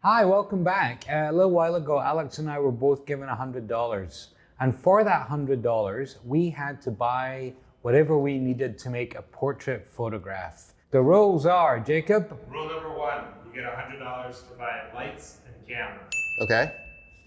Hi, welcome back. A little while ago, Alex and I were both given $100. And for that $100, we had to buy whatever we needed to make a portrait photograph. The rules are, Jacob? Rule number 1, you get $100 to buy lights and camera. Okay.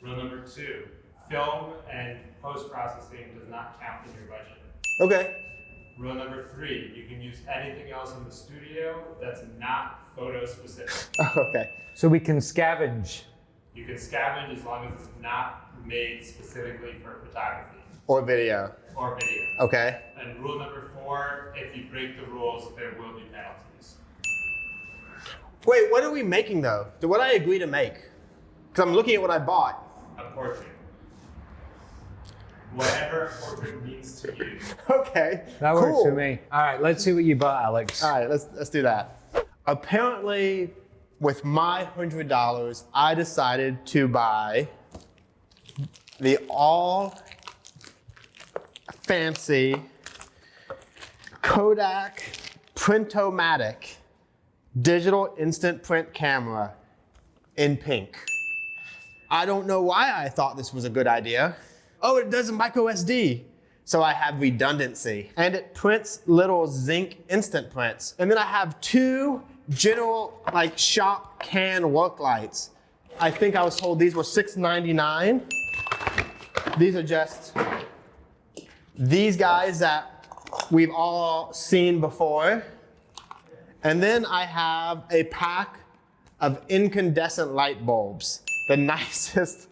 Rule number 2, film and post-processing does not count in your budget. Okay. Rule number 3, you can use anything else in the studio that's not photo specific. Okay. So we can scavenge. You can scavenge as long as it's not made specifically for photography Or video. or video. Okay. And rule number 4, if you break the rules, there will be penalties. Wait, what are we making though? What did I agree to make? Because I'm looking at what I bought. A portrait. Whatever a portrait means to you. Okay. That cool. works for me. All right, let's see what you bought, Alex. All right, let's do that. Apparently, with my $100, I decided to buy the all fancy Kodak Printomatic digital instant print camera in pink. I don't know why I thought this was a good idea. Oh, it does a micro SD. So I have redundancy. And it prints little zinc instant prints. And then I have 2 general like shop can work lights. I think I was told these were $6.99. These are just these guys that we've all seen before. And then I have a pack of incandescent light bulbs, the nicest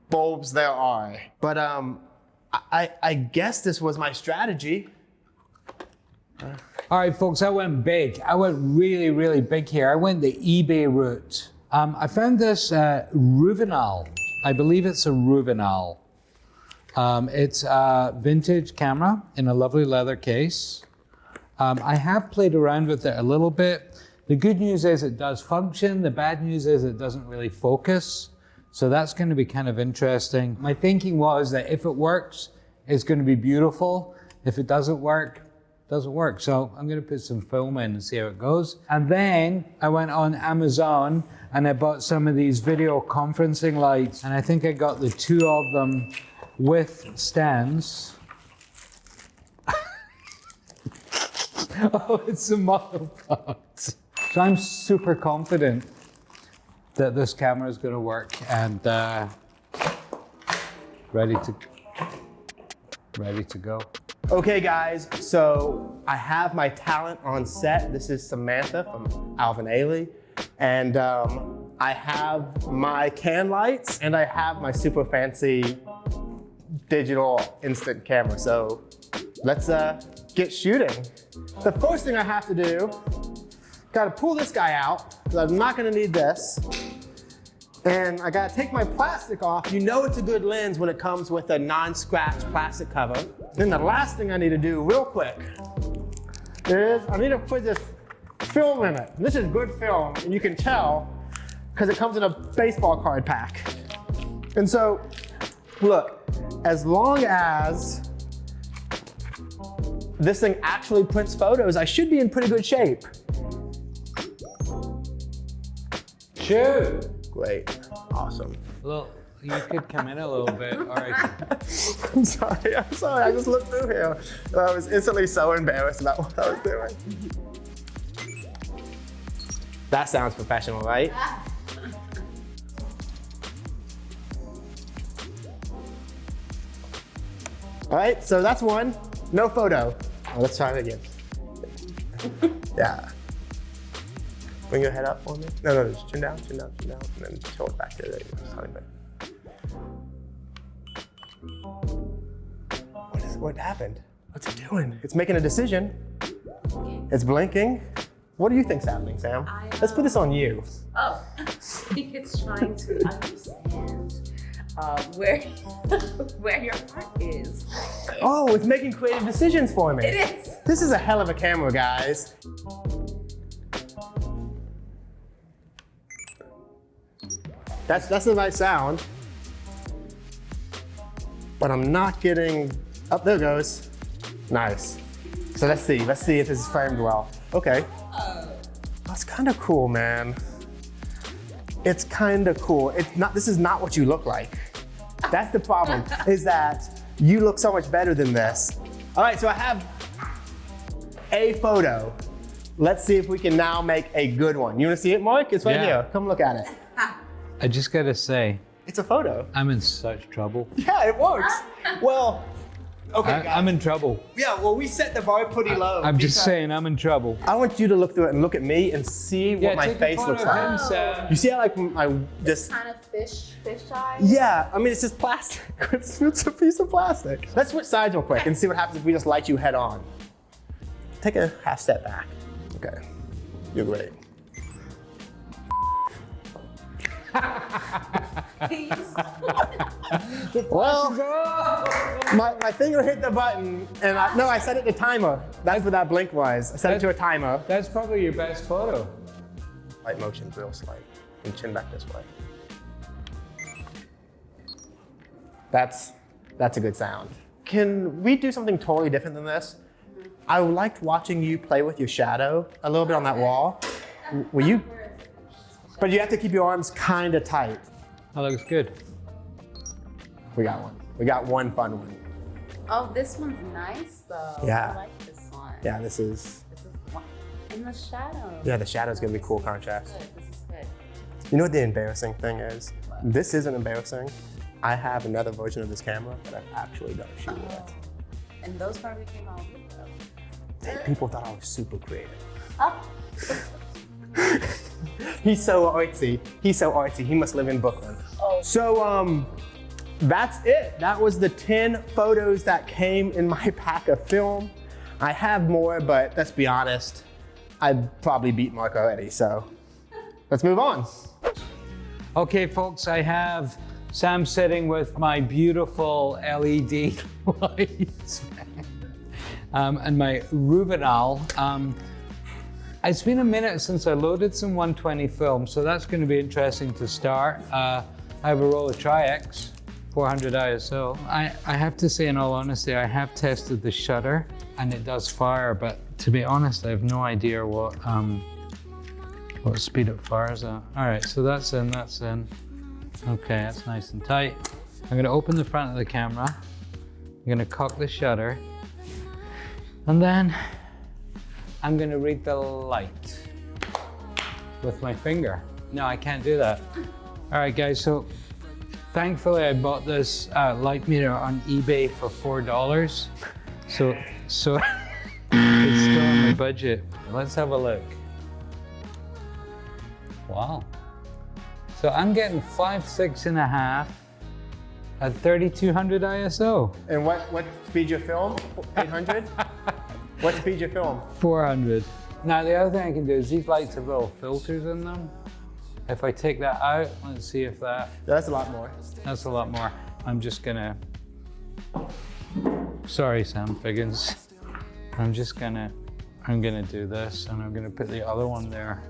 bulbs there are. But I guess this was my strategy. All right, folks, I went big. I went really, really big here. I went the eBay route. I found this Ruvenal. I believe it's a Ruvenal. It's a vintage camera in a lovely leather case. I have played around with it a little bit. The good news is it does function. The bad news is it doesn't really focus. So that's going to be kind of interesting. My thinking was that if it works, it's going to be beautiful. If it doesn't work, it doesn't work. So I'm going to put some film in and see how it goes. And then I went on Amazon and I bought some of these video conferencing lights. And I think I got the 2 of them with stands. Oh, it's a model box. So I'm super confident that this camera is going to work and ready to go. Okay guys, so I have my talent on set. This is Samantha from Alven Ailey. And I have my can lights and I have my super fancy digital instant camera. So let's get shooting. The first thing I have to do, gotta pull this guy out, because I'm not gonna need this. And I gotta take my plastic off. You know it's a good lens when it comes with a non-scratch plastic cover. Then the last thing I need to do real quick is I need to put this film in it. This is good film, and you can tell because it comes in a baseball card pack. And so, look, as long as this thing actually prints photos, I should be in pretty good shape. Shoot! Great, awesome. Well, you could come in a little bit. All right. I'm sorry, I just looked through here. And I was instantly so embarrassed about what I was doing. That sounds professional, right? All right, so that's one. No photo. Oh, let's try it again. Yeah. Bring your head up for me. No, just chin down, and then tilt it back there. There you go. Just honey bit. What happened? What's it doing? It's making a decision. It's blinking. What do you think's happening, Sam? Let's put this on you. Oh, I think it's trying to understand where your heart is. Oh, it's making creative decisions for me. It is. This is a hell of a camera, guys. That's the right sound. But I'm not getting, oh, there it goes. Nice. So let's see if this is framed well. Okay. That's kind of cool, man. It's kind of cool. It's not. This is not what you look like. That's the problem, is that you look so much better than this. All right, so I have a photo. Let's see if we can now make a good one. You wanna see it, Mark? It's right here. Come look at it. I just gotta say, It's a photo. I'm in such trouble. Yeah, it works. Well, okay, guys. I'm in trouble. Yeah, well, we set the bar pretty low. I'm just because saying, I'm in trouble. I want you to look through it and look at me and see what my take a face photo looks of like. him, Sam. You see how like I just. Kind of fish eye. Yeah, I mean, it's just plastic. It's a piece of plastic. Let's switch sides real quick and see what happens if we just light you head on. Take a half step back. Okay, you're great. Well, my finger hit the button, and I set it to timer. That's what that blink was. I set it to a timer. That's probably your best photo. Light motion, real slight. And chin back this way. That's a good sound. Can we do something totally different than this? I liked watching you play with your shadow a little bit on that wall. Will you? But you have to keep your arms kind of tight. That looks good. We got one. We got one fun one. Oh, this one's nice though. Yeah. I like this one. Yeah, this is. This is one in the shadow. Yeah, the shadow's gonna be cool contrast. This is good. You know what the embarrassing thing is? This isn't embarrassing. I have another version of this camera that I've actually done a shoot with. And those probably came out good though. People thought I was super creative. Oh. He's so artsy. He's so artsy. He must live in Brooklyn. Oh. So that's it. That was the 10 photos that came in my pack of film. I have more, but let's be honest, I'd probably beat Mark already. So let's move on. Okay, folks, I have Sam sitting with my beautiful LED lights and my Ruvenal. It's been a minute since I loaded some 120 film, so that's going to be interesting to start. I have a roll of Tri-X, 400 ISO. I have to say, in all honesty, I have tested the shutter and it does fire, but to be honest, I have no idea what speed it fires at. All right, so that's in, that's in. Okay, that's nice and tight. I'm going to open the front of the camera. I'm going to cock the shutter, and then I'm going to read the light with my finger. No, I can't do that. All right, guys, so thankfully I bought this light meter on eBay for $4. So it's still on my budget. Let's have a look. Wow. So I'm getting 5.6.5 at 3200 ISO. And what speed you film? 800? What speed you film? 400. Now the other thing I can do is these lights have little filters in them. If I take that out, let's see if that. Yeah, that's a lot more. That's a lot more. I'm just gonna. Sorry, Sam Figgins. I'm gonna do this, and I'm gonna put the other one there,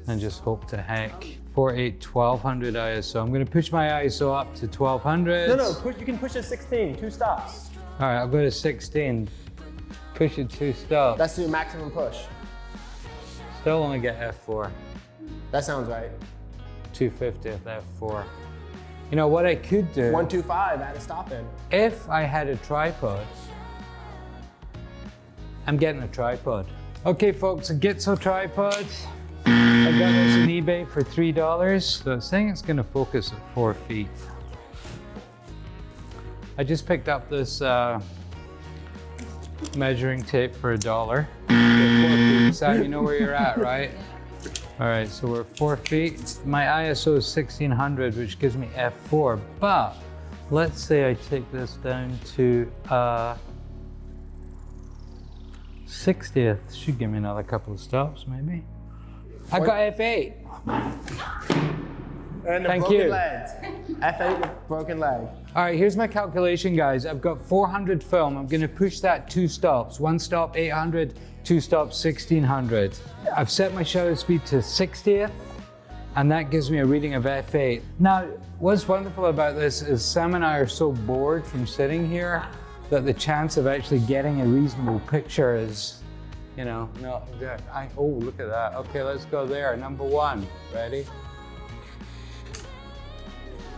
and just hope to heck. 1200 ISO. I'm gonna push my ISO up to 1200. No, you can push to 16, 2 stops. All right, I'll go to 16. Push it 2 stops. That's your maximum push. Still only get F4. That sounds right. 250th F4. You know what I could do? 125, add a stop in. If I had a tripod, I'm getting a tripod. Okay, folks, a Gitzo tripod. I got this on eBay for $3. So it's saying it's gonna focus at 4 feet. I just picked up this measuring tape for $1. 4 feet, Sam, you know where you're at, right? All right, so we're 4 feet. My ISO is 1600, which gives me F4, but let's say I take this down to 60th. Should give me another couple of stops, maybe. I got F8. And the Thank broken you. legs. F8 with broken leg. All right, here's my calculation, guys. I've got 400 film. I'm gonna push that 2 stops. 1 stop 800, 2 stops 1600. I've set my shutter speed to 60th, and that gives me a reading of F8. Now, what's wonderful about this is Sam and I are so bored from sitting here that the chance of actually getting a reasonable picture is, you know, no, oh, look at that. Okay, let's go there. Number 1, ready?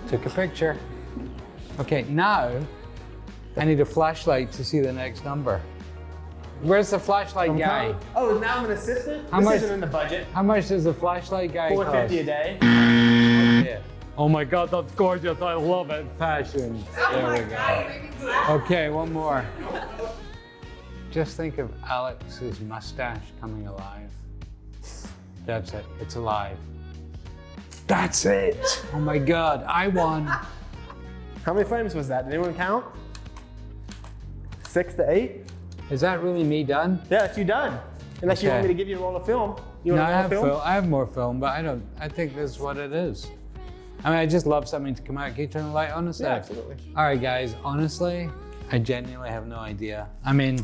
Took a picture. Okay, now I need a flashlight to see the next number. Where's the flashlight guy? Oh, now I'm an assistant? How This much- isn't in the budget. How much does the flashlight guy cost? $4.50 a day. Yeah. Oh my God, that's gorgeous. I love it. Fashion. There we go. Okay, one more. Just think of Alex's mustache coming alive. That's it. It's alive. That's it. Oh my God, I won. How many frames was that? Did anyone count? 6 to 8? Is that really me done? Yeah, that's you done. Unless you want Okay. me to give you a roll of film. You No, want I a roll have of film? I have more film, but I think this is what it is. I mean, I just love something to come out. Can you turn the light on a sec? Yeah, absolutely. All right, guys, honestly, I genuinely have no idea. I mean,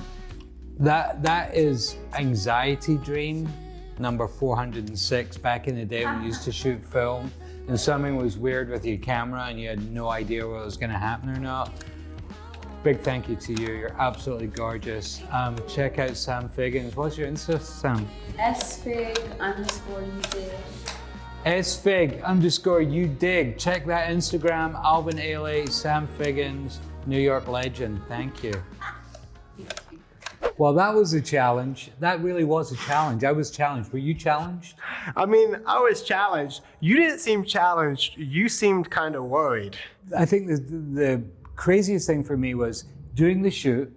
that is Anxiety Dream, number 406, back in the day when we used to shoot film and something was weird with your camera and you had no idea what was gonna happen or not. Big thank you to you, you're absolutely gorgeous. Check out Sam Figgins. What's your Insta, Sam? sfig_udig. sfig_udig. Check that Instagram, Alven Ailey, Sam Figgins, New York legend. Thank you. Well, that was a challenge. That really was a challenge. I was challenged. Were you challenged? I mean, I was challenged. You didn't seem challenged. You seemed kind of worried. I think the craziest thing for me was doing the shoot,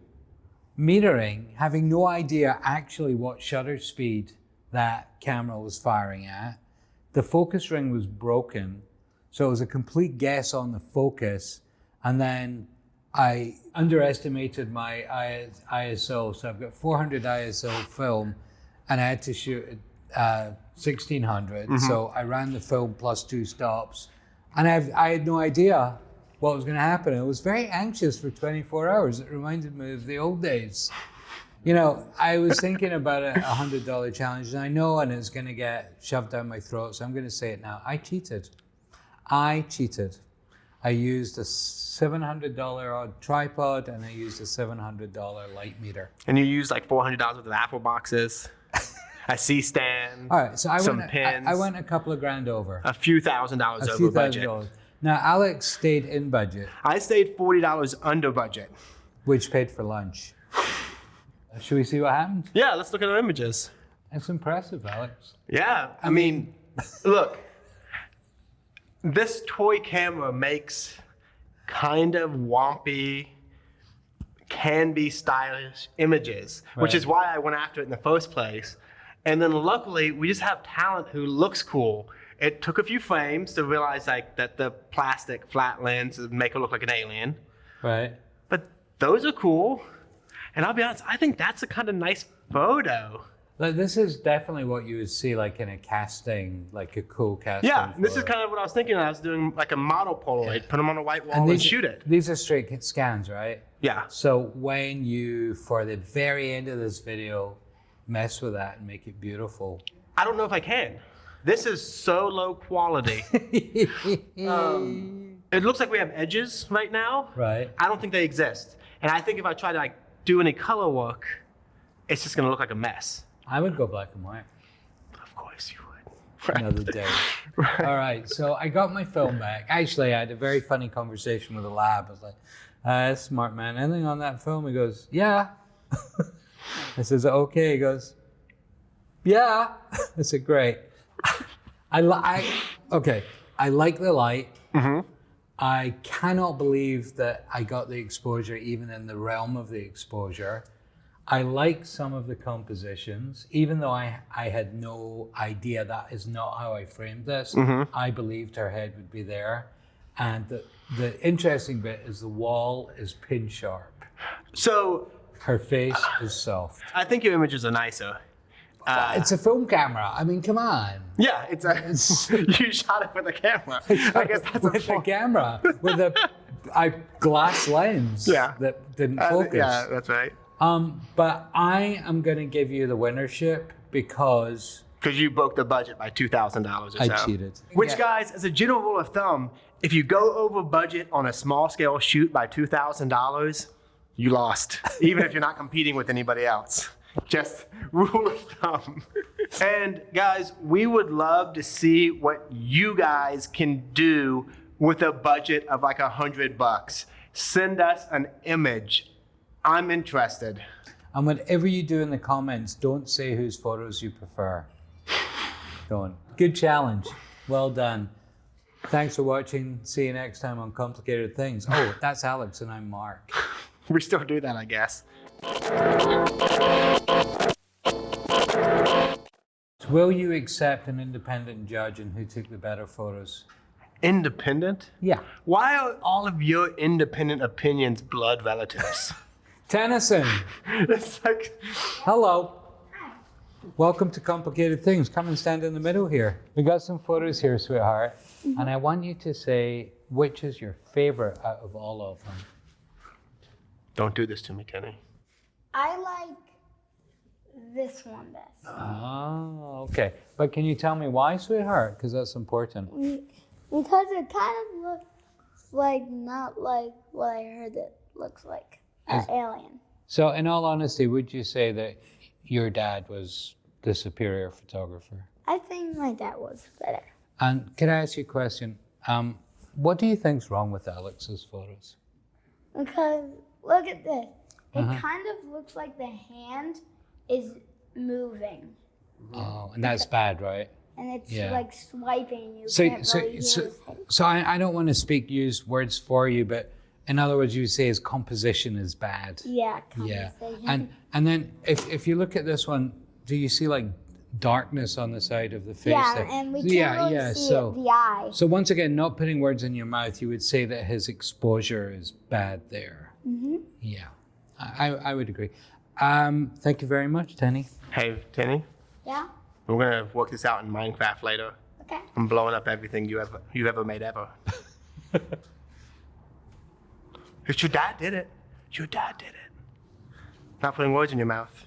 metering, having no idea actually what shutter speed that camera was firing at. The focus ring was broken, so it was a complete guess on the focus. And then I underestimated my ISO, so I've got 400 ISO film, and I had to shoot at 1600. So I ran the film plus 2 stops, and I had no idea what was going to happen. I was very anxious for 24 hours. It reminded me of the old days. You know, I was thinking about a $100 challenge, and I know, and it's going to get shoved down my throat, so I'm going to say it now. I cheated. I used a $700 odd tripod, and I used a $700 light meter. And you used like $400 worth of Apple boxes, a C-stand, All right, so I some went. pins, I went a couple of grand over. a few $1,000s A over few budget. $1,000s. Now Alex stayed in budget, I stayed $40 under budget. which paid for lunch. Should we see what happened? Yeah, let's look at our images. That's impressive, Alex. Yeah, I mean, look, this toy camera makes kind of wompy, can be stylish images, which is why I went after it in the first place. And then luckily, we just have talent who looks cool. It took a few frames to realize like that the plastic flat lens would make it look like an alien. Right. But those are cool. And I'll be honest, I think that's a kind of nice photo. Like, this is definitely what you would see like in a casting, like a cool casting. Yeah, this is photo. kind of what I was thinking. I was doing like a model Polaroid, put them on a white wall and shoot it. These are straight scans, right? Yeah. So when you, for the very end of this video, mess with that and make it beautiful. I don't know if I can. This is so low quality. It looks like we have edges right now. Right. I don't think they exist. And I think if I try to like do any color work, it's just gonna look like a mess. I would go black and white. Of course you would. Another day. All right, so I got my film back. Actually, I had a very funny conversation with the lab. I was like, smart man, anything on that film? He goes, yeah. I says, okay. He goes, yeah. I said, great. I like the light. I cannot believe that I got the exposure even in the realm of the exposure. I like some of the compositions, even though I had no idea that is not how I framed this. I believed her head would be there. And the interesting bit is the wall is pin sharp. So Her face is soft. I think your images are nicer. It's a film camera. I mean, come on. Yeah, it's you shot it with a camera. I guess that's With a camera, with a glass lens that didn't focus. Yeah, that's right. But I am going to give you the winnership because you broke the budget by $2,000 or so. I cheated. Which, guys, as a general rule of thumb, if you go over budget on a small scale shoot by $2,000, you lost, even if you're not competing with anybody else. Just rule of thumb. And guys, we would love to see what you guys can do with a budget of like $100. Send us an image. I'm interested. And whatever you do in the comments, don't say whose photos you prefer. Don't. Good challenge. Well done. Thanks for watching. See you next time on Complicated Things. Oh, that's Alex and I'm Mark. We still do that, I guess. Will you accept an independent judge and who took the better photos? Independent? Yeah. Why are all of your independent opinions blood relatives? Tennyson, It's like, hello. Welcome to Complicated Things. Come and stand in the middle here. We got some photos here, sweetheart. And I want you to say which is your favorite out of all of them. don't do this to me, Kenny. I like this one best. Oh, okay. But can you tell me why, sweetheart? Because that's important. Because it kind of looks like not like what I heard it looks like. An alien. So in all honesty, would you say that your dad was the superior photographer? I think my dad was better. And can I ask you a question? What do you think's wrong with Alex's photos? Because look at this. It kind of looks like the hand is moving. Oh, and that's bad, right? And it's Yeah. like swiping. You So, can't so, really hear so, his hand. so I don't want to use words for you, but in other words, you would say his composition is bad. Yeah, Yeah. conversation. And then if you look at this one, do you see like darkness on the side of the face? Yeah, there? and we can't really see the eye. So once again, not putting words in your mouth, you would say that his exposure is bad there. Yeah, I would agree. Thank you very much, Tenny. Hey, Kenny, Yeah? we're gonna work this out in Minecraft later. Okay. I'm blowing up everything you ever made ever. Your dad did it. Your dad did it. Not putting words in your mouth.